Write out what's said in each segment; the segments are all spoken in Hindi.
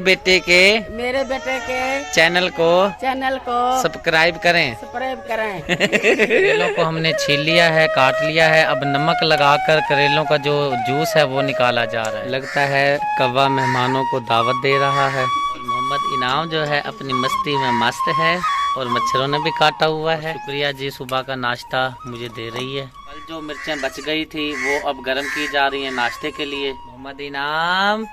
बेटे के चैनल को सब्सक्राइब करें। करेलों को हमने छील लिया है, काट लिया है। अब नमक लगाकर करेलों का जो जूस है वो निकाला जा रहा है। लगता है कौवा मेहमानों को दावत दे रहा है। मोहम्मद इनाम जो है अपनी मस्ती में मस्त है और मच्छरों ने भी काटा हुआ है। शुक्रिया जी, सुबह का नाश्ता मुझे दे रही है। कल जो मिर्चें बच गई थी वो अब गर्म की जा रही हैं नाश्ते के लिए। मोहम्मद इनाम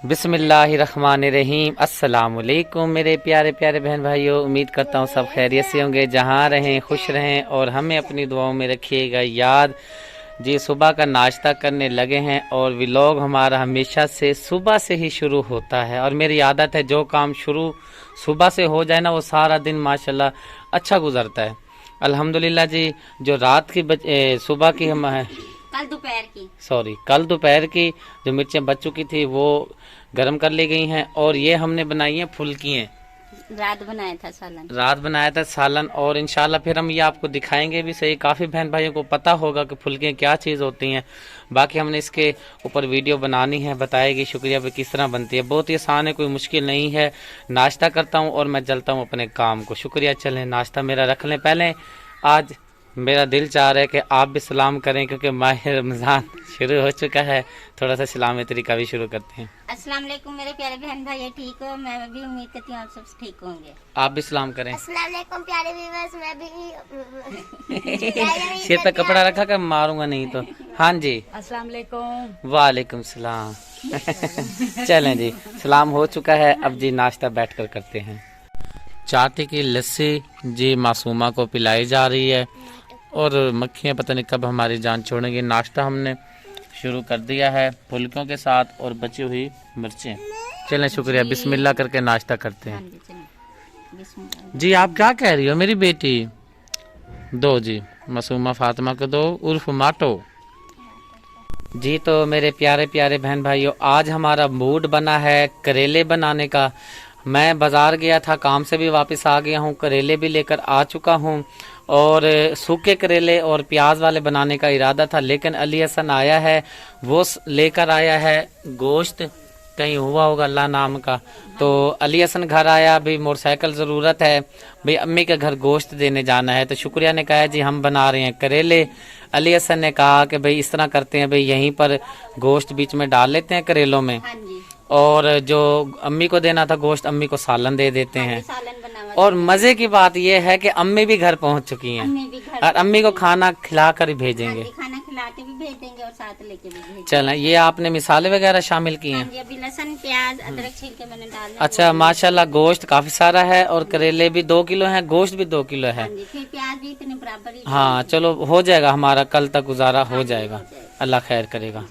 बिस्मिल्लाहिर्रहमानिर्रहीम। अस्सलाम वालेकुम मेरे प्यारे प्यारे बहन भाइयों, उम्मीद करता हूँ सब खैरियत से होंगे। जहाँ रहें खुश रहें और हमें अपनी दुआओं में रखिएगा याद। जी सुबह का नाश्ता करने लगे हैं और व्लॉग हमारा हमेशा से सुबह से ही शुरू होता है और मेरी आदत है जो काम शुरू सुबह से हो जाए ना वो सारा दिन माशाल्लाह अच्छा गुजरता है अल्हम्दुलिल्लाह जी। जो रात की सुबह की हम कल दोपहर की जो मिर्चें बच चुकी थी वो गर्म कर ली गई हैं और ये हमने बनाई हैं फुल्कियाँ। रात बनाया था सालन और इंशाल्लाह फिर हम ये आपको दिखाएंगे भी सही। काफ़ी बहन भाइयों को पता होगा कि फुल्कियाँ क्या चीज़ होती हैं। बाकी हमने इसके ऊपर वीडियो बनानी है, बताएगी शुक्रिया भी किस तरह बनती है। बहुत ही आसान है, कोई मुश्किल नहीं है। नाश्ता करता हूँ और मैं चलता हूँ अपने काम को। शुक्रिया। चलें नाश्ता मेरा रख लें। पहले आज मेरा दिल चाह रहा है कि आप भी सलाम करें क्योंकि माह रमज़ान शुरू हो चुका है। थोड़ा सा सलामी तरीका भी शुरू करते हैं। अस्सलाम वालेकुम मेरे प्यारे बहन भाई, ठीक हो? मैं भी उम्मीद करती हूँ आप सब ठीक होंगे। आप भी सलाम करें। अस्सलाम वालेकुम प्यारे व्यूअर्स, मैं भी सिर पे कपड़ा रखा कर मारूंगा नहीं तो। हाँ जी अस्सलाम वालेकुम। वालेकुम सलाम। चलें जी, सलाम हो चुका है। अब जी नाश्ता बैठ कर करते हैं। चाटी की लस्सी जी मासूमा को पिलाई जा रही है और मक्खियाँ पता नहीं कब हमारी जान छोड़ेंगी। नाश्ता हमने शुरू कर दिया है फुल्कियों के साथ और बची हुई मिर्चें। चलें शुक्रिया, बिस्मिल्लाह करके नाश्ता करते हैं। जी आप क्या कह रही हो मेरी बेटी? दो जी, मासूमा फातिमा को दो उर्फ माटो जी। तो मेरे प्यारे प्यारे बहन भाइयों, आज हमारा मूड बना है करेले बनाने का। मैं बाज़ार गया था, काम से भी वापस आ गया हूँ, करेले भी लेकर आ चुका हूँ और सूखे करेले और प्याज वाले बनाने का इरादा था, लेकिन अली हसन आया है, वो लेकर आया है गोश्त, कहीं हुआ होगा अल्लाह नाम का। तो अली हसन घर आया, भाई मोटरसाइकिल ज़रूरत है, भाई अम्मी के घर गोश्त देने जाना है। तो शुक्रिया ने कहा जी हम बना रहे हैं करेले। अली हसन ने कहा कि भाई इस तरह करते हैं, भाई यहीं पर गोश्त बीच में डाल लेते हैं करेलों में और जो अम्मी को देना था गोश्त अम्मी को सालन दे देते हैं। और मजे की बात यह है कि अम्मी भी घर पहुंच चुकी हैं और अम्मी को खाना खिला कर ही भेजेंगे। खाना खिला के भी भेजेंगे और साथ लेके भी भेजेंगे। चलें, ये आपने मिसाले वगैरह शामिल की हैं? अभी लहसुन प्याज अदरक छील के मैंने डाला। अच्छा माशाल्लाह, गोश्त काफी सारा है और करेले भी 2 किलो हैं, गोश्त भी 2 किलो है, फिर प्याज भी इतने बराबर ही। हाँ चलो हो जाएगा, हमारा कल तक गुजारा हो जाएगा, अल्लाह खैर करेगा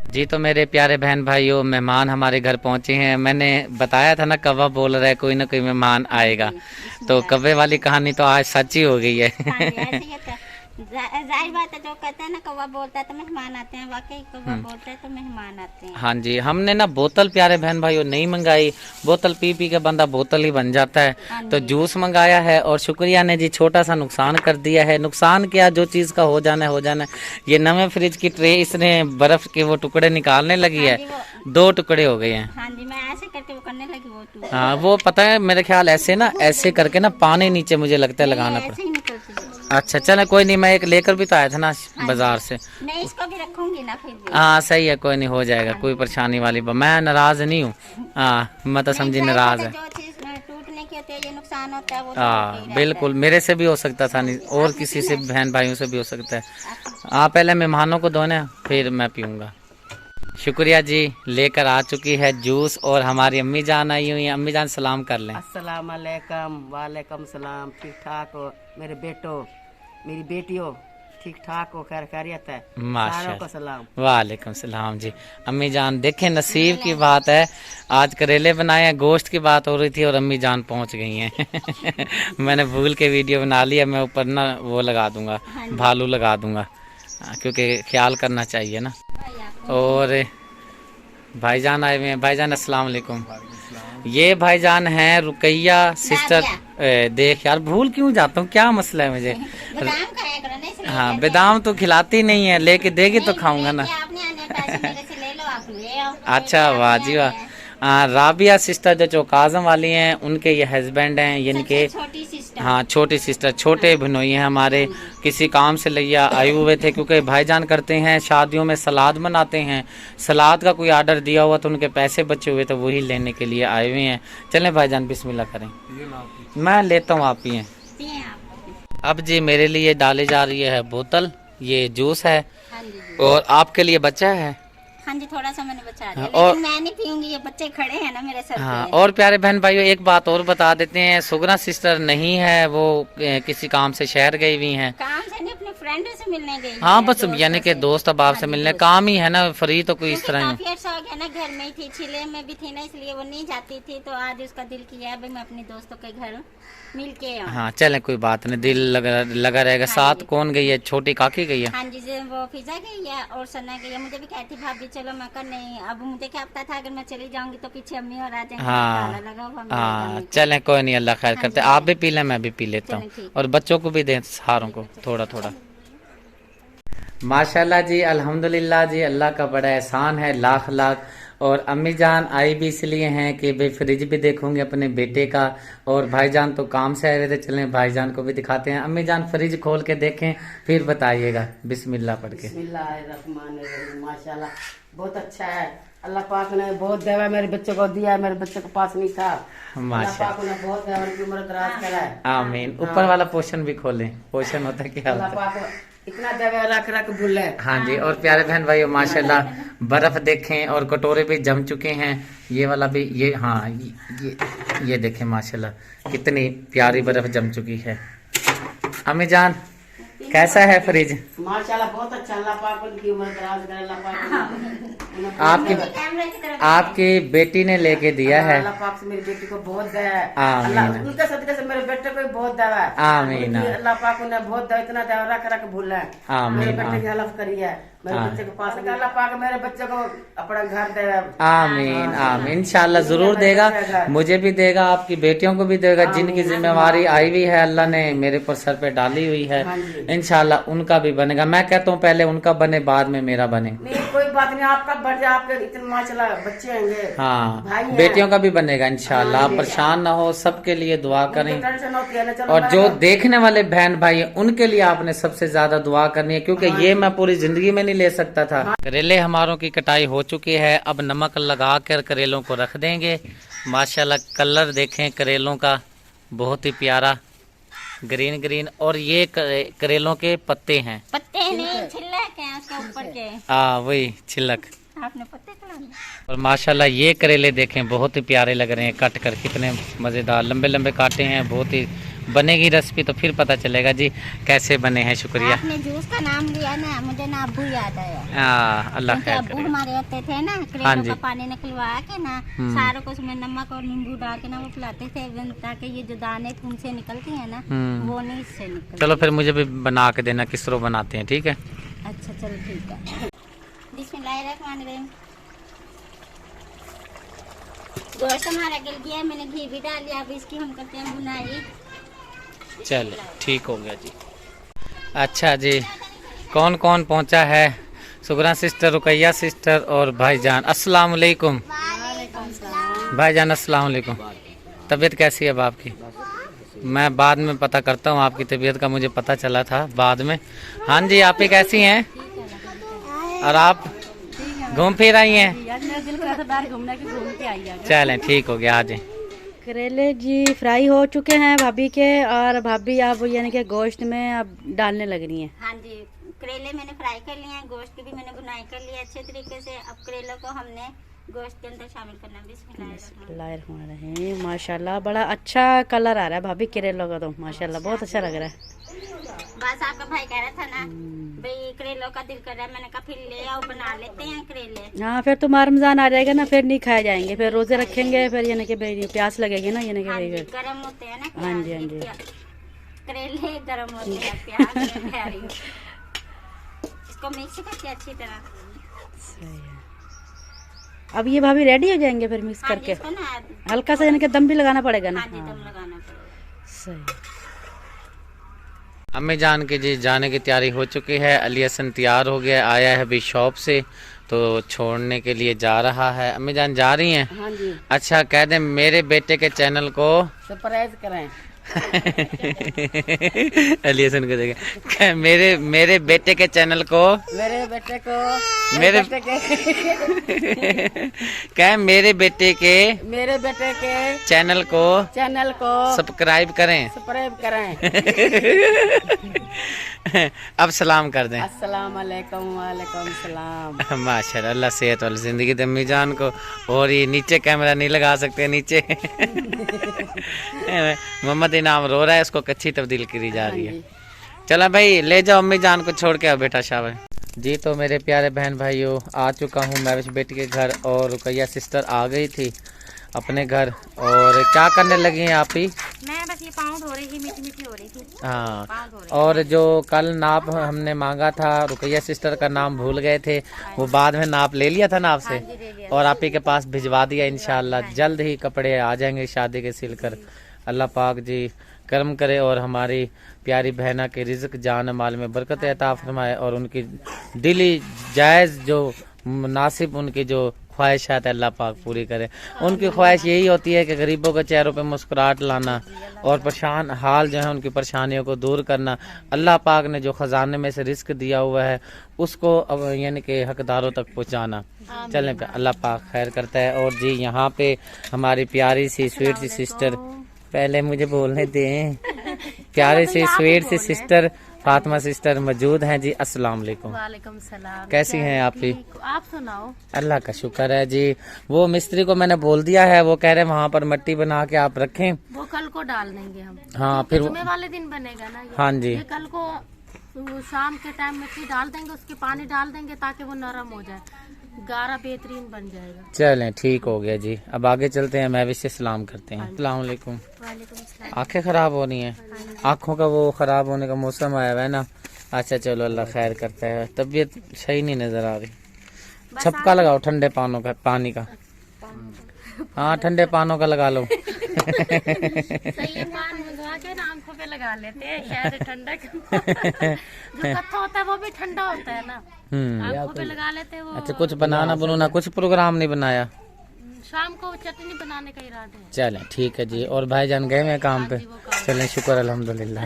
जी। तो मेरे प्यारे बहन भाइयों, मेहमान हमारे घर पहुंचे हैं। मैंने बताया था ना कौवा बोल रहा है कोई ना कोई मेहमान आएगा, तो कौवे वाली कहानी तो आज सच्ची हो गई है। जाहिर बात है, जो कहते हैं ना कौवा बोलता है तो मेहमान आते हैं, वाकई कौवा बोलता है तो मेहमान आते हैं। हाँ जी, हमने ना बोतल प्यारे बहन भाइयों नहीं मंगाई, बोतल पी पी के बंदा बोतल ही बन जाता है। तो जूस मंगाया है और शुक्रिया ने जी छोटा सा नुकसान कर दिया है। नुकसान क्या, जो चीज का हो जाना है हो जाना है। ये नवे फ्रिज की ट्रे इसने बर्फ के वो टुकड़े निकालने लगी है, 2 टुकड़े हो गए हैं। हाँ जी, मैं ऐसे करके वो करने लगी वो। हाँ वो पता है मेरे ख्याल ऐसे ना, ऐसे करके ना पानी नीचे मुझे लगता है लगाना पड़ा। अच्छा चले कोई नहीं, मैं एक लेकर भी तो आया था ना बाजार से। नहीं इसको भी रखूंगी ना फिर भी। हाँ सही है, कोई नहीं हो जाएगा, कोई परेशानी वाली मैं नाराज नहीं हूँ। हाँ मैं तो समझी नाराज है। टूटने की होती है, ये नुकसान होता है वो। हाँ बिल्कुल, मेरे से भी हो सकता था नहीं और किसी से बहन भाइयों से भी हो सकता है। हाँ पहले मेहमानों को दो ना, फिर मैं पीऊँगा। शुक्रिया जी, लेकर आ चुकी है जूस और हमारी अम्मी जान आई हुई है। अम्मी जान सलाम कर लें। अस्सलाम वालेकुम। वालेकुम सलाम। ठीक ठाक हो मेरे बेटो, मेरी बेटियों, ठीक ठाक हो, खैर खैरियत है? माशाअल्लाह। सलाम। वालेकुम सलाम जी। अम्मी जान देखें नसीब की बात है, आज करेले बनाए हैं, गोश्त की बात हो रही थी और अम्मी जान पहुंच गई हैं। मैंने भूल के वीडियो बना लिया, मैं ऊपर ना वो लगा दूंगा, भालू लगा दूंगा क्योंकि ख्याल करना चाहिए ना। और भाईजान आए हुए हैं। भाईजान अस्सलाम वालेकुम। ये भाईजान हैं रुकैया सिस्टर। देख यार भूल क्यों जाता हूँ, क्या मसला है मुझे। हाँ बादाम तो खिलाती नहीं है, लेके देगी तो खाऊंगा ना। अच्छा वाह जी वाह। राबिया सिस्टर जो काजम वाली हैं उनके ये हस्बैंड हैं, यानी कि छोटी सिस्टर। हाँ छोटी सिस्टर, छोटे भनोई हैं हमारे। किसी काम से लिया आए हुए थे, क्योंकि भाईजान करते हैं शादियों में सलाद बनाते हैं, सलाद का कोई ऑर्डर दिया हुआ तो उनके पैसे बचे हुए तो वही लेने के लिए आए हुए हैं। चलें भाईजान बिस्मिल्लाह करें। मैं लेता हूँ, आप पिए। अब जी मेरे लिए डाली जा रही है बोतल, ये जूस है। हाँ जी। और आपके लिए बच्चा है। हाँ जी, थोड़ा सा मैंने बचा दिया, और लेकिन मैं नहीं पीऊंगी, ये बच्चे खड़े हैं ना मेरे सर हाँ, पे। और प्यारे बहन भाइयों एक बात और बता देते हैं, सुगना सिस्टर नहीं है, वो किसी काम से शहर गई हुई हैं। काम से नहीं, अपने फ्रेंड से मिलने गई। हाँ बस यानी कि दोस्त अहबाब से मिलने, काम ही है ना, फ्री तो कोई इस तरह काफी अर्सा हो गया ना, घर में ही थी, चिले में भी थी ना, इसलिए वो नहीं जाती थी, तो आज उसका दिल किया है भाई मैं अपने दोस्तों के घर मिल के आऊं। हाँ चले कोई बात नहीं, दिल लगा रहेगा। साथ कौन गई है? छोटी काकी गई है। हाँ जी, वो फिजा गई है और सना गई है। मुझे भी कहती भाभी चलो, मैं कहा नहीं, अब मुझे क्या पता था अगर मैं चली जाऊंगी तो पीछे अम्मी और आ जाएंगे। हाँ लगा हुआ हाँ चलें कोई नहीं, अल्लाह खैर करते। आप भी पी लें, मैं भी पी लेता हूँ, और बच्चों को भी दें सारों को थोड़ा थोड़ा। माशाल्लाह जी, अल्हम्दुलिल्लाह जी, अल्लाह का बड़ा एहसान है, लाख लाख। और अम्मी जान आई भी इसलिए हैं कि भाई फ्रिज भी देखूंगे अपने बेटे का, और भाईजान तो काम से आए हुए थे, चलें भाईजान को भी दिखाते हैं। अम्मी जान फ्रिज खोल के देखें फिर बताइएगा, बिस्मिल्लाह पढ़ के। बिस्मिल्लाहिर्रहमानिर्रहीम। माशाल्लाह बहुत अच्छा है, अल्लाह पाक ने बहुत दवा मेरे बच्चे को दिया है, मेरे बच्चे के पास नहीं था। अल्लाह पाक ने बहुत दवा की उम्र दराज करा है। आमीन। ऊपर वाला पोर्शन भी खोलें, पोर्शन होता है क्या अल्लाह होता है? पाक इतना दवा रख रख भूले। हाँ जी। और प्यारे बहन भाइयों माशाल्लाह बर्फ देखें, और कटोरे भी जम चुके हैं। ये वाला भी, ये हाँ ये देखें माशाल्लाह कितनी प्यारी बर्फ जम चुकी है। अम्मी जान कैसा है फ्रिज? माशाल्लाह बहुत अच्छा, अल्लाह पाक उनकी उम्र दराज करे। अल्लाह पाक आपकी बेटी ने लेके दिया है। अल्लाह पाक से मेरी बेटी को बहुत दया है। आमीन। अल्लाह उनके सदके से मेरे बेटे को भी बहुत दया है। आमीन। अल्लाह पाक उन्हें बहुत दया, इतना दया रख रख भूला है। आमीन। मेरे बेटे की हेल्प करी है, मेरे बच्चे के पास। अल्लाह पाक मेरे बच्चे को अपना घर दे। आमीन आमीन, इंशाल्लाह जरूर देगा, मुझे भी देगा, आपकी बेटियों को भी देगा। जिनकी जिम्मेवारी आई हुई है अल्लाह ने मेरे पर सर पे डाली हुई है, इंशाल्लाह उनका भी बनेगा। मैं कहता हूँ पहले उनका बने बाद में मेरा बने। नहीं कोई बात नहीं, आपका बढ़ जाए, आपके इतने माशाल्लाह बच्चे होंगे। हाँ बेटियों का भी बनेगा इंशाल्लाह। आप परेशान ना हो, सबके लिए दुआ करें। टेंशन होती है ना, चलो और जो देखने वाले बहन भाई हैं उनके लिए आपने सबसे ज्यादा दुआ करनी है, क्योंकि ये मैं पूरी जिंदगी में नहीं ले सकता था। करेले हमारों की कटाई हो चुकी है, अब नमक लगा कर करेलों को रख देंगे। माशाल्लाह कलर देखें करेलों का, बहुत ही प्यारा ग्रीन ग्रीन। और ये करेलों के पत्ते हैं, पत्ते नहीं छिलक हैं उसके ऊपर के। वही छिलक। आपने पत्ते खिला दिए। और माशाल्लाह ये करेले देखें बहुत ही प्यारे लग रहे हैं, कट कर कितने मज़ेदार लंबे लंबे काटे हैं। बहुत ही बनेगी रेसिपी तो फिर पता चलेगा जी कैसे बने हैं। शुक्रिया। आपने जूस का नाम लिया ना, मुझे ना अब्बू याद आया। अल्लाह खैर अब्बू करे। हमारे होते थे ना, हाँ करेलों जी। का पानी निकलवा के ना सारों को उसमें नमक और नींबू डाल के ना वो पिलाते थे, ताकि ये जो दाने खून से निकलती है ना वो नहीं इससे निकलती। चलो फिर मुझे भी बना के देना किस तरह बनाते हैं, ठीक है? अच्छा चलो ठीक है। बिस्मिल्लाहिर्रहमानिर्रहीम। गोश्त हमारा गल गया है, मैंने घी भी डाल लिया, अब इसकी हम करते हैं बुनाई। चलो ठीक हो गया जी। अच्छा जी, कौन कौन पहुंचा है? सुगरा सिस्टर, रुकैया सिस्टर और भाईजान। अस्सलाम वालेकुम भाईजान। अस्सलाम वालेकुम। तबीयत कैसी है अब आपकी? मैं बाद में पता करता हूँ आपकी तबीयत का, मुझे पता चला था बाद में। हाँ जी, आप ही कैसी हैं? और आप घूम फिर आई हैं? चलें ठीक हो गया। आज करेले जी फ्राई हो चुके हैं भाभी के, और भाभी आप यानी कि गोश्त में अब डालने लग रही हैं। हाँ जी, करेले मैंने फ्राई कर लिए हैं, गोश्त की भी मैंने बुनाई कर ली है अच्छे तरीके से। अब करेलों को हमने गोश्त के अंदर शामिल करना है। बिस्मिल्लाहिर्रहमानिर्रहीम। माशाल्लाह बड़ा अच्छा कलर आ रहा है भाभी करेलों का, तो माशाल्लाह बहुत अच्छा लग रहा है। बस आपका भाई कह रहा था ना भाई करेलों का दिल कर रहा है, मैंने कहा फिर ले आओ बना लेते हैं करेले। हाँ फिर तुम्हारा रमजान आ जाएगा ना, फिर नहीं खाए जाएंगे, फिर रोजे रखेंगे, फिर यानी कि भाई प्यास लगेगी ना, यानी कि हाँ भाई जी, फिर। गरम होते हैं ना हाँ जी हाँ जी। करेले गरम होते हैं, प्याज में प्यारी। इसको मिक्स करके अच्छी तरह। सही है। अब ये भाभी रेडी हो जाएंगे फिर मिक्स हाँ जी, करके? इसको ना हल्का सा यानी कि दम भी लगाना पड़ेगा ना? हाँ जी, दम लगाना पड़ेगा। सही। अम्मी जान के जी जाने की तैयारी हो चुकी है। अली हसन तैयार हो गया, आया है अभी शॉप से, तो छोड़ने के लिए जा रहा है। अम्मी जान जा रही हैं? हाँ जी। अच्छा, कह दें मेरे बेटे के चैनल को सरप्राइज करें। एलिएशन को देखें, मेरे बेटे के चैनल को, मेरे बेटे को, मेरे क्या मेरे बेटे के चैनल को सब्सक्राइब करें। अब सलाम कर दें। अस्सलाम वालेकुम। वालेकुम सलाम। माशाल्लाह, अल्लाह सेहत वाली जिंदगी दे अम्मी जान को। और ये नीचे कैमरा नहीं लगा सकते नीचे। मोहम्मद इनाम रो रहा है, उसको कच्ची तब्दील करी जा रही है। चला भाई, ले जाओ अम्मी जान को छोड़ के आओ बेटा शाबाश। जी तो मेरे प्यारे बहन भाइयों, आ चुका हूँ महविश बेटी के घर और रुकैया सिस्टर आ गई थी अपने घर। और क्या करने लगी हैं आप ही? मैं बस ये पाँव धो रही थी, मीठी हो रही थी। हाँ, और जो कल नाप हमने मांगा था, रुकैया सिस्टर का नाम भूल गए थे, वो बाद में नाप ले लिया था ना आपसे। और आप ही के पास भिजवा दिया। इंशाल्लाह जल्द ही कपड़े आ जाएंगे शादी के सिलकर। अल्लाह पाक जी करम करे और हमारी प्यारी बहना के रिज़्क जान माल में बरकत अता फरमाए और उनकी दिली जायज़ जो मुनासिब उनकी जो ख्वाहिशात अल्लाह पाक पूरी करे। उनकी ख्वाहिश यही होती है कि गरीबों के चेहरों पे मुस्कुराहट लाना और परेशान हाल जो है उनकी परेशानियों को दूर करना। अल्लाह पाक ने जो ख़जाने में से रिस्क दिया हुआ है उसको अब यानी कि हकदारों तक पहुँचाना। चलें पे अल्लाह पाक खैर करता है। और जी यहाँ पे हमारी प्यारी सी स्वीट सी सिस्टर, पहले मुझे बोलने दें, प्यारी सी स्वीट सी सिस्टर फातिमा सिस्टर मौजूद हैं जी। अस्सलाम वालेकुम। वालेकुम सलाम। कैसी हैं आप भी? आप सुनाओ। अल्लाह का शुक्र है जी। वो मिस्त्री को मैंने बोल दिया है, वो कह रहे हैं वहाँ पर मिट्टी बना के आप रखें। वो कल को डाल देंगे हम। हाँ फिर जुमे वाले दिन बनेगा ना ये। हाँ जी, ये कल को शाम के टाइम मिट्टी डाल देंगे, उसके पानी डाल देंगे ताकि वो नरम हो जाए, गारा बेहतरीन बन जाएगा। चलें ठीक हो गया जी। अब आगे चलते हैं, महविश से सलाम करते हैं। अस्सलाम वालेकुम। वालेकुम सलाम। आंखें खराब हो रही हैं? आँखों का वो खराब होने का मौसम आया हुआ है ना। अच्छा चलो अल्लाह खैर करता है। तबीयत सही नहीं नजर आ रही। छपका लगाओ ठंडे पानी का। हाँ ठंडे पानों का लगा लो। सही है, पान मंगवा के ना आंखों पे लगा लेते हैं, शायद ठंडा जो कत्था होता है वो भी ठंडा होता है ना, आंखों पे लगा लेते हैं वो। अच्छा कुछ बनाना कुछ प्रोग्राम नहीं बनाया? शाम को चटनी बनाने का इरादा है। चलें ठीक है जी। और भाईजान गए हैं काम पे? चलें शुक्र अल्हम्दुलिल्लाह।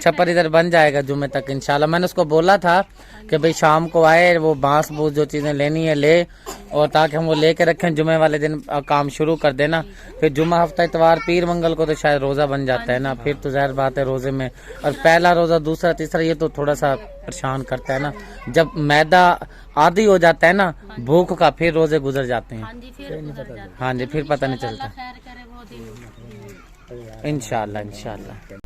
छप्पर इधर बन जाएगा जुमे तक इंशाल्लाह। मैंने उसको बोला था कि भाई शाम को आए, वो बांस बूस जो चीजें लेनी है ले, और ताकि हम वो लेके रखें, जुमे वाले दिन काम शुरू कर देना। फिर जुमा हफ्ता इतवार पीर मंगल को तो शायद रोजा बन जाता है ना, फिर तो जाहिर बात है रोजे में, और पहला रोजा दूसरा तीसरा ये तो थोड़ा सा परेशान करता है ना। जब मैदा आदी हो जाता है ना भूख का, फिर रोजे गुजर जाते हैं। हाँ जी फिर पता नहीं चलता। इंशाल्लाह इंशाल्लाह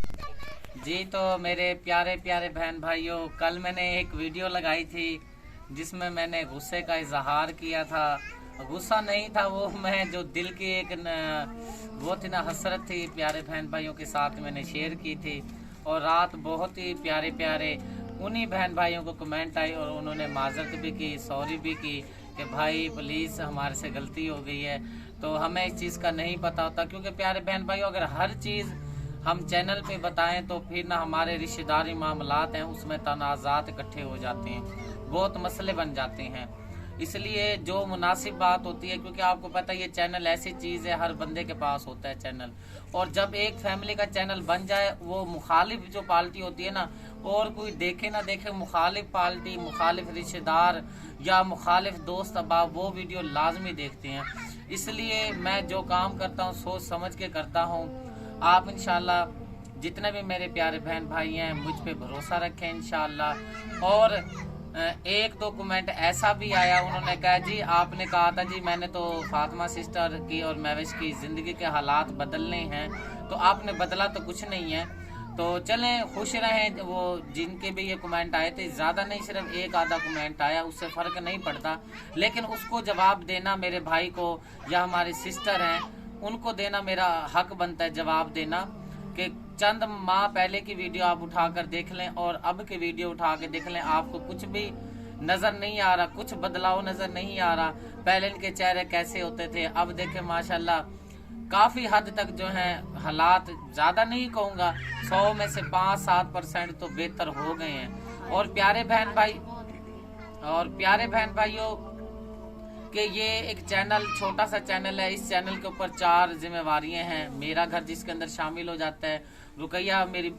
जी। तो मेरे प्यारे प्यारे बहन भाइयों, कल मैंने एक वीडियो लगाई थी जिसमें मैंने गुस्से का इजहार किया था। गुस्सा नहीं था वो, मैं जो दिल की एक वो थी ना हसरत थी प्यारे बहन भाइयों के साथ मैंने शेयर की थी। और रात बहुत ही प्यारे प्यारे उन्हीं बहन भाइयों को कमेंट आई और उन्होंने माजरत भी की, सॉरी भी की कि भाई प्लीज़ हमारे से गलती हो गई है। तो हमें इस चीज़ का नहीं पता होता, क्योंकि प्यारे बहन भाइयों अगर हर चीज़ हम चैनल पे बताएं तो फिर ना हमारे रिश्तेदारी मामलात हैं उसमें तनाज़ात इकट्ठे हो जाते हैं, बहुत मसले बन जाते हैं। इसलिए जो मुनासिब बात होती है, क्योंकि आपको पता है ये चैनल ऐसी चीज़ है हर बंदे के पास होता है चैनल, और जब एक फैमिली का चैनल बन जाए वो मुखालिफ जो पार्टी होती है ना, और कोई देखे ना देखे मुखालिफ पार्टी, मुखालिफ रिश्तेदार या मुखालिफ दोस्त अहबाब वो वीडियो लाजमी देखते हैं। इसलिए मैं जो काम करता हूँ सोच समझ के करता हूँ। आप इंशाल्लाह जितने भी मेरे प्यारे बहन भाई हैं मुझ पे भरोसा रखें इंशाल्लाह। और एक दो कमेंट ऐसा भी आया, उन्होंने कहा जी आपने कहा था जी मैंने तो फातिमा सिस्टर की और महविश की ज़िंदगी के हालात बदलने हैं, तो आपने बदला तो कुछ नहीं है। तो चलें खुश रहें। वो जिनके भी ये कमेंट आए थे, ज़्यादा नहीं सिर्फ एक आधा कमेंट आया, उससे फ़र्क नहीं पड़ता, लेकिन उसको जवाब देना मेरे भाई को या हमारी सिस्टर हैं उनको देना मेरा हक बनता है, जवाब देना। कि चंद माह पहले की वीडियो आप उठाकर देख लें और अब की वीडियो उठा के देख लें, आपको कुछ भी नज़र नहीं आ रहा, कुछ बदलाव नज़र नहीं आ रहा। पहले इनके चेहरे कैसे होते थे, अब देखें माशाल्लाह काफ़ी हद तक जो है हालात, ज़्यादा नहीं कहूँगा 100 में से 5-7% तो बेहतर हो गए हैं। और प्यारे बहन भाई और प्यारे बहन भाइयों कि ये एक चैनल, छोटा सा चैनल है। इस चैनल के ऊपर 4 जिम्मेवारियां हैं। मेरा घर जिसके अंदर शामिल हो जाता है, रुकैया मेरी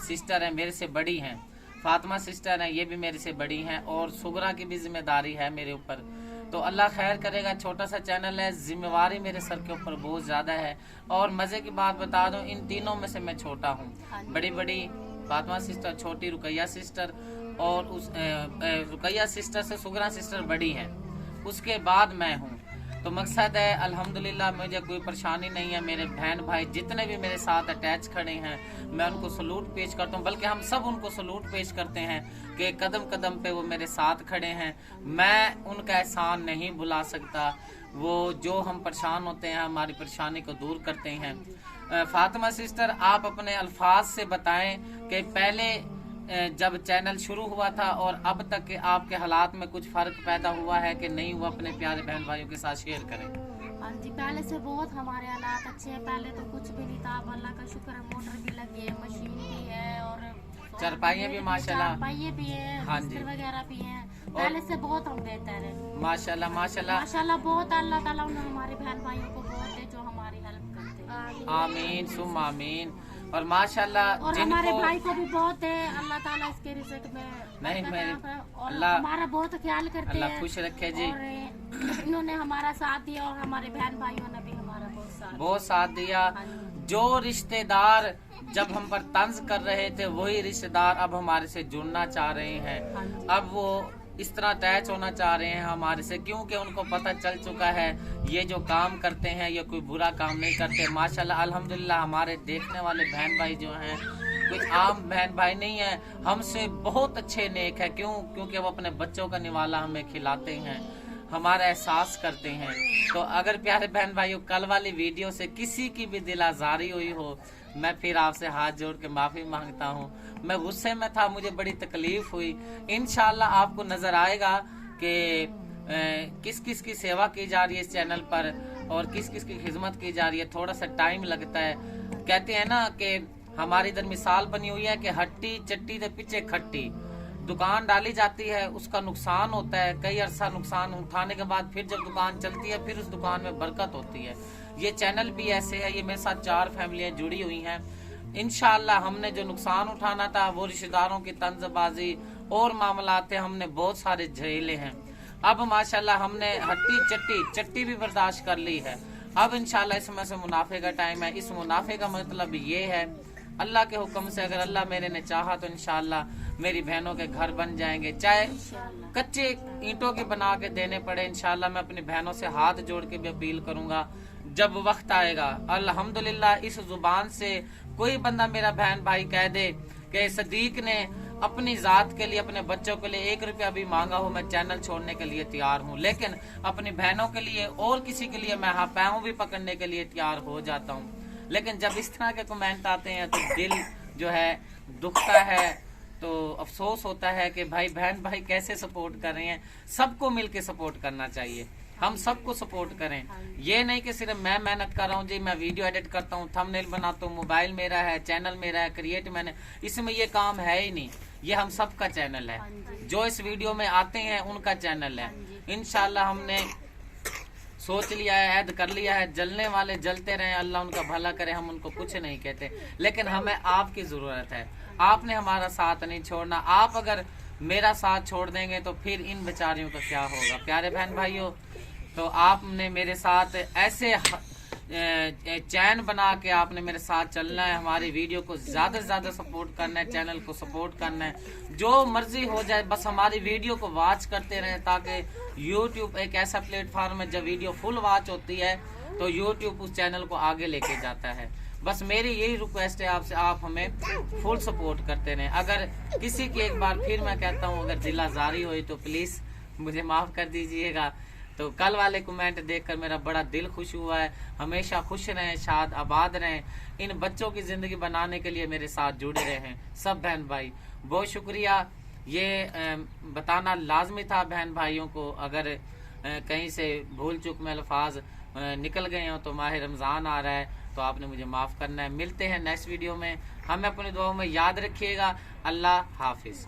सिस्टर है, मेरे से बड़ी हैं, फातिमा सिस्टर है, ये भी मेरे से बड़ी हैं, और सुगरा की भी जिम्मेदारी है मेरे ऊपर। तो अल्लाह खैर करेगा। छोटा सा चैनल है, जिम्मेवारी मेरे सर के ऊपर बहुत ज़्यादा है। और मज़े की बात बता दूं, इन तीनों में से मैं छोटा हूँ। बड़ी फातिमा सिस्टर, छोटी रुकैया सिस्टर, और उस रुकैया सिस्टर से सुगरा सिस्टर बड़ी हैं, उसके बाद मैं हूँ। तो मकसद है अल्हम्दुलिल्लाह मुझे कोई परेशानी नहीं है। मेरे बहन भाई जितने भी मेरे साथ अटैच खड़े हैं, मैं उनको सलूट पेश करता हूँ, बल्कि हम सब उनको सलूट पेश करते हैं कि कदम कदम पे वो मेरे साथ खड़े हैं। मैं उनका एहसान नहीं भुला सकता। वो जो हम परेशान होते हैं, हमारी परेशानी को दूर करते हैं। फातिमा सिस्टर, आप अपने अल्फाज से बताएं कि पहले जब चैनल शुरू हुआ था और अब तक के आपके हालात में कुछ फर्क पैदा हुआ है कि नहीं हुआ? अपने प्यारे बहन भाइयों के साथ शेयर करें। हाँ जी, पहले से बहुत हमारे हालात अच्छे हैं। पहले तो कुछ भी नहीं था, अब अल्लाह का शुक्र है, मोटर भी लगी है, मशीन भी है, और चारपाइयाँ भी माशाल्लाह, चारपाइयाँ भी है, हाँ जी, बिस्तर वगैरह भी हैं। पहले से बहुत हम बेहतर है माशाल्लाह माशाल्लाह माशाल्लाह। बहुत अल्लाह ताला ने हमारे बहन भाइयों को बहुत है जो हमारी हेल्प करते हैं। आमीन सुम आमीन। और माशाल्लाह और हमारे भाई को भी बहुत है, अल्लाह ताला इसके रिज़्क में नहीं मेरे और अल्लाह हमारा बहुत ख्याल करते अल्लाह हैं। खुश रखे जी। और इन्होंने हमारा साथ दिया और हमारे बहन भाइयों ने भी हमारा बहुत साथ दिया। जो रिश्तेदार जब हम पर तंज कर रहे थे, वही रिश्तेदार अब हमारे से जुड़ना चाह रहे हैं। अब वो इस तरह अटैच होना चाह रहे हैं हमारे से, क्योंकि उनको पता चल चुका है ये जो काम करते हैं ये कोई बुरा काम नहीं करते। माशाल्लाह अल्हम्दुलिल्लाह हमारे देखने वाले बहन भाई जो हैं कोई आम बहन भाई नहीं है, हमसे बहुत अच्छे नेक है। क्योंकि वो अपने बच्चों का निवाला हमें खिलाते हैं, हमारा एहसास करते हैं। तो अगर प्यारे बहन भाइयों कल वाली वीडियो से किसी की भी दिल आजारी हुई हो, मैं फिर आपसे हाथ जोड़ के माफी मांगता हूँ। मैं गुस्से में था, मुझे बड़ी तकलीफ हुई। इंशाल्लाह आपको नजर आएगा कि किस किस की सेवा की जा रही है इस चैनल पर और किस किस की खिदमत की जा रही है। थोड़ा सा टाइम लगता है। कहते हैं ना कि हमारी इधर मिसाल बनी हुई है कि हट्टी चट्टी के पीछे खट्टी। दुकान डाली जाती है, उसका नुकसान होता है, कई अरसा नुकसान उठाने के बाद फिर जब दुकान चलती है फिर उस दुकान में बरकत होती है। ये चैनल भी ऐसे है। ये मेरे साथ 4 फैमिलियां जुड़ी हुई हैं। इंशाल्लाह हमने जो नुकसान उठाना था, वो रिश्तेदारों की तंजबाजी और मामलात थे, हमने बहुत सारे झेले हैं। अब माशाल्लाह हमने हट्टी चट्टी भी बर्दाश्त कर ली है। अब इंशाल्लाह इसमें से मुनाफे का टाइम है। इस मुनाफे का मतलब ये है, अल्लाह के हुक्म से अगर अल्लाह मेरे ने चाहा तो इंशाल्लाह मेरी बहनों के घर बन जाएंगे, चाहे कच्चे ईंटों के बना के देने पड़े। इंशाल्लाह मैं अपनी बहनों से हाथ जोड़ के भी अपील करूंगा जब वक्त आएगा। अल्हम्दुलिल्लाह इस जुबान से कोई बंदा मेरा बहन भाई कह दे कि सदीक ने अपनी जात के लिए, अपने बच्चों के लिए 1 रुपया भी मांगा हो, मैं चैनल छोड़ने के लिए तैयार हूँ। लेकिन अपनी बहनों के लिए और किसी के लिए मैं हाँ पैरों भी पकड़ने के लिए तैयार हो जाता हूँ। लेकिन जब इस तरह के कमेंट आते हैं तो दिल जो है दुखता है। तो अफसोस होता है कि भाई बहन भाई कैसे सपोर्ट कर रहे हैं। सबको मिलके सपोर्ट करना चाहिए, हम सबको सपोर्ट करें। ये नहीं कि सिर्फ मैं मेहनत कर रहा हूँ जी, मैं वीडियो एडिट करता हूँ, थंबनेल बनाता हूँ, मोबाइल मेरा है, चैनल मेरा है, क्रिएट मैंने, इसमें ये काम है ही नहीं। ये हम सबका चैनल है। जो इस वीडियो में आते हैं उनका चैनल है। इंशाल्लाह हमने सोच लिया है, ऐद कर लिया है, जलने वाले जलते रहे, अल्लाह उनका भला करे, हम उनको कुछ नहीं कहते। लेकिन हमें आपकी जरूरत है, आपने हमारा साथ नहीं छोड़ना। आप अगर मेरा साथ छोड़ देंगे तो फिर इन बेचारियों का क्या होगा। प्यारे बहन भाइयों, तो आपने मेरे साथ ऐसे चैन बना के आपने मेरे साथ चलना है, हमारी वीडियो को ज्यादा से ज्यादा सपोर्ट करना है, चैनल को सपोर्ट करना है। जो मर्जी हो जाए, बस हमारी वीडियो को वॉच करते रहें, ताकि यूट्यूब एक ऐसा प्लेटफॉर्म है जब वीडियो फुल वॉच होती है तो यूट्यूब उस चैनल को आगे लेके जाता है। बस मेरी यही रिक्वेस्ट है आपसे, आप हमें फुल सपोर्ट करते रहें। अगर किसी की, एक बार फिर मैं कहता हूँ, अगर दिल आजारी हुई तो प्लीज मुझे माफ कर दीजिएगा। तो कल वाले कमेंट देखकर मेरा बड़ा दिल खुश हुआ है। हमेशा खुश रहें, शाद आबाद रहें, इन बच्चों की जिंदगी बनाने के लिए मेरे साथ जुड़े रहें सब बहन भाई। बहुत शुक्रिया। ये बताना लाजमी था बहन भाइयों को। अगर कहीं से भूल चूक में अल्फाज निकल गए हो तो माह रमजान आ रहा है, तो आपने मुझे माफ करना है। मिलते हैं नेक्स्ट वीडियो में। हमें अपनी दुआओं में याद रखिएगा। अल्लाह हाफिज।